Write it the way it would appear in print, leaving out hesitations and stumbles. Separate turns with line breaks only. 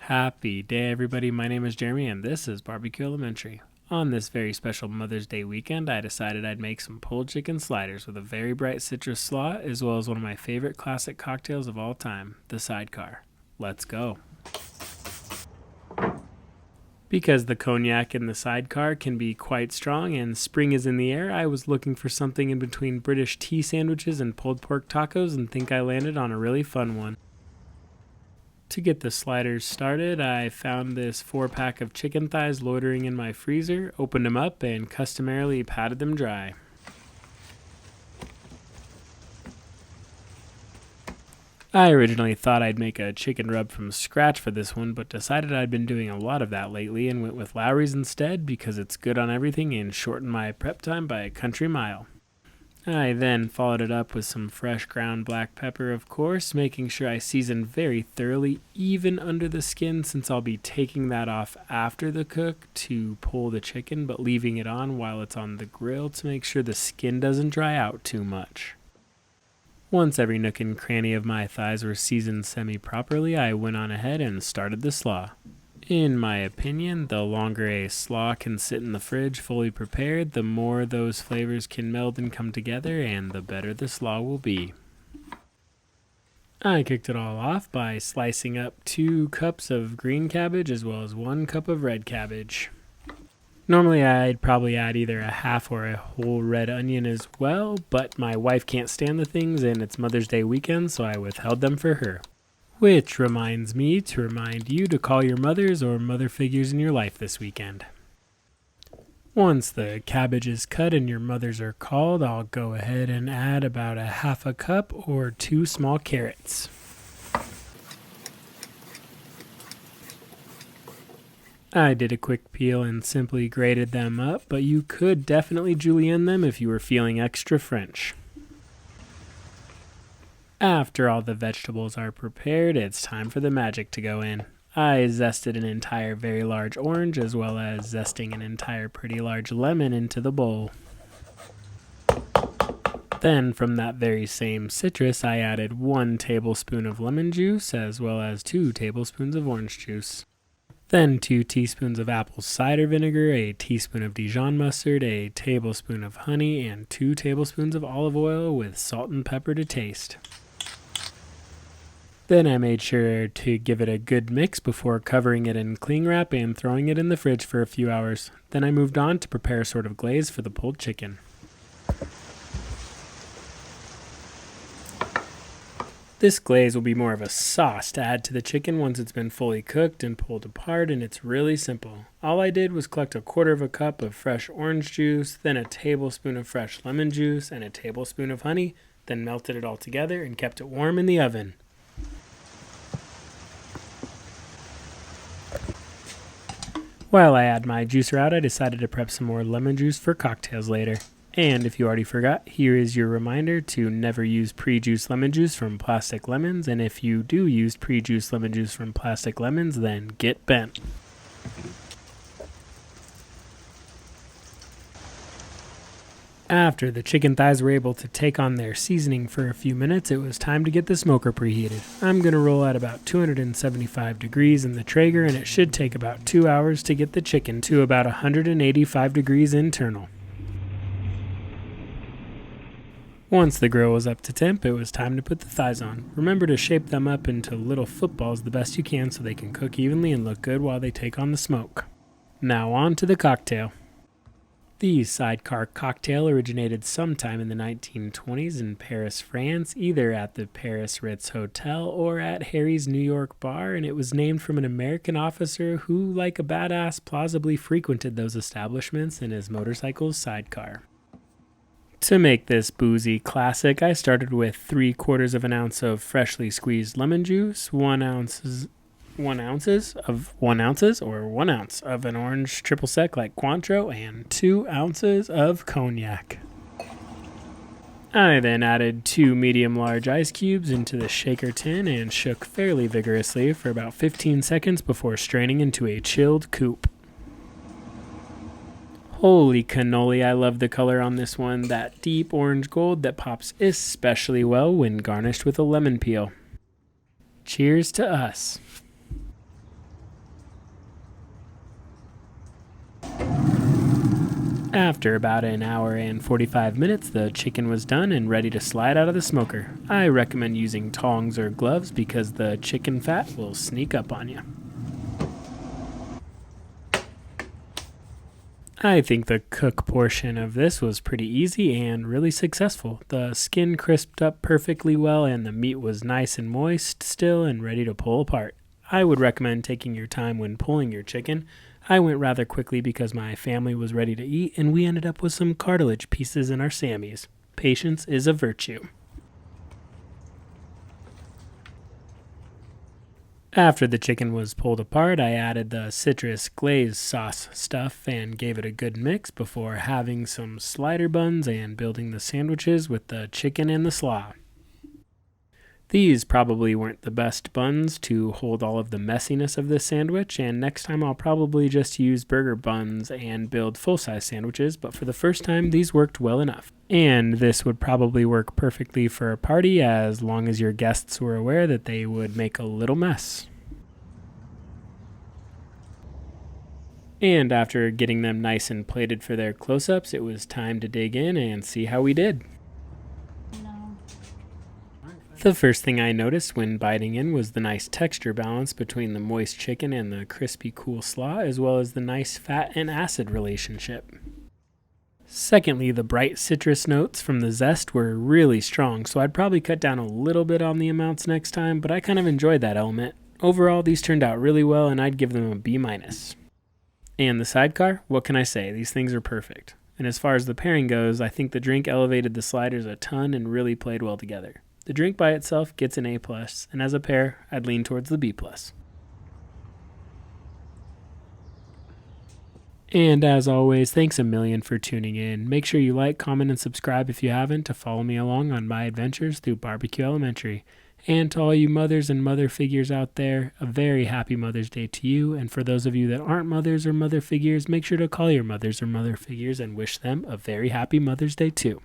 Happy day, everybody. My name is Jeremy, and this is Barbecue Elementary. On this very special Mother's Day weekend, I decided I'd make some pulled chicken sliders with a very bright citrus slaw, as well as one of my favorite classic cocktails of all time, the Sidecar. Let's go. Because the Cognac in the Sidecar can be quite strong and spring is in the air, I was looking for something in between British tea sandwiches and pulled pork tacos and think I landed on a really fun one. To get the sliders started, I found this 4-pack of chicken thighs loitering in my freezer, opened them up, and customarily patted them dry. I originally thought I'd make a chicken rub from scratch for this one, but decided I'd been doing a lot of that lately and went with Lowry's instead because it's good on everything and shortened my prep time by a country mile. I then followed it up with some fresh ground black pepper, of course, making sure I season very thoroughly, even under the skin, since I'll be taking that off after the cook to pull the chicken, but leaving it on while it's on the grill to make sure the skin doesn't dry out too much. Once every nook and cranny of my thighs were seasoned semi-properly, I went on ahead and started the slaw. In my opinion, the longer a slaw can sit in the fridge fully prepared, the more those flavors can meld and come together, and the better the slaw will be. I kicked it all off by slicing up 2 cups of green cabbage as well as 1 cup of red cabbage. Normally I'd probably add either a half or a whole red onion as well, but my wife can't stand the things and it's Mother's Day weekend, so I withheld them for her. Which reminds me to remind you to call your mothers or mother figures in your life this weekend. Once the cabbage is cut and your mothers are called, I'll go ahead and add about a half a cup or 2 small carrots. I did a quick peel and simply grated them up, but you could definitely julienne them if you were feeling extra French. After all the vegetables are prepared, it's time for the magic to go in. I zested an entire very large orange as well as zesting an entire pretty large lemon into the bowl. Then from that very same citrus, I added 1 tablespoon of lemon juice as well as 2 tablespoons of orange juice. Then 2 teaspoons of apple cider vinegar, a teaspoon of Dijon mustard, a tablespoon of honey, and 2 tablespoons of olive oil with salt and pepper to taste. Then I made sure to give it a good mix before covering it in cling wrap and throwing it in the fridge for a few hours. Then I moved on to prepare a sort of glaze for the pulled chicken. This glaze will be more of a sauce to add to the chicken once it's been fully cooked and pulled apart, and it's really simple. All I did was collect a 1/4 cup of fresh orange juice, then a tablespoon of fresh lemon juice, and a tablespoon of honey, then melted it all together and kept it warm in the oven. While I add my juicer out, I decided to prep some more lemon juice for cocktails later. And if you already forgot, here is your reminder to never use pre-juiced lemon juice from plastic lemons, and if you do use pre-juiced lemon juice from plastic lemons, then get bent. After the chicken thighs were able to take on their seasoning for a few minutes, it was time to get the smoker preheated. I'm going to roll at about 275 degrees in the Traeger, and it should take about 2 hours to get the chicken to about 185 degrees internal. Once the grill was up to temp, it was time to put the thighs on. Remember to shape them up into little footballs the best you can so they can cook evenly and look good while they take on the smoke. Now on to the cocktail. The Sidecar Cocktail originated sometime in the 1920s in Paris, France, either at the Paris Ritz Hotel or at Harry's New York Bar, and it was named from an American officer who, like a badass, plausibly frequented those establishments in his motorcycle's sidecar. To make this boozy classic, I started with 3/4 of an ounce of freshly squeezed lemon juice, 1 ounce of an orange triple sec like Cointreau, and 2 ounces of Cognac. I then added 2 medium-large ice cubes into the shaker tin and shook fairly vigorously for about 15 seconds before straining into a chilled coupe. Holy cannoli, I love the color on this one, that deep orange gold that pops especially well when garnished with a lemon peel. Cheers to us. After about an hour and 45 minutes, the chicken was done and ready to slide out of the smoker. I recommend using tongs or gloves because the chicken fat will sneak up on you. I think the cook portion of this was pretty easy and really successful. The skin crisped up perfectly well and the meat was nice and moist still and ready to pull apart. I would recommend taking your time when pulling your chicken. I went rather quickly because my family was ready to eat and we ended up with some cartilage pieces in our Sammies. Patience is a virtue. After the chicken was pulled apart, I added the citrus glaze sauce stuff and gave it a good mix before having some slider buns and building the sandwiches with the chicken and the slaw. These probably weren't the best buns to hold all of the messiness of this sandwich, and next time I'll probably just use burger buns and build full-size sandwiches, but for the first time these worked well enough. And this would probably work perfectly for a party as long as your guests were aware that they would make a little mess. And after getting them nice and plated for their close-ups, it was time to dig in and see how we did. The first thing I noticed when biting in was the nice texture balance between the moist chicken and the crispy cool slaw, as well as the nice fat and acid relationship. Secondly, the bright citrus notes from the zest were really strong, so I'd probably cut down a little bit on the amounts next time, but I kind of enjoyed that element. Overall, these turned out really well, and I'd give them a B-. And the sidecar? What can I say? These things are perfect. And as far as the pairing goes, I think the drink elevated the sliders a ton and really played well together. The drink by itself gets an A+, and as a pair, I'd lean towards the B+. And as always, thanks a million for tuning in. Make sure you like, comment, and subscribe if you haven't to follow me along on my adventures through Barbecue Elementary. And to all you mothers and mother figures out there, a very happy Mother's Day to you. And for those of you that aren't mothers or mother figures, make sure to call your mothers or mother figures and wish them a very happy Mother's Day too.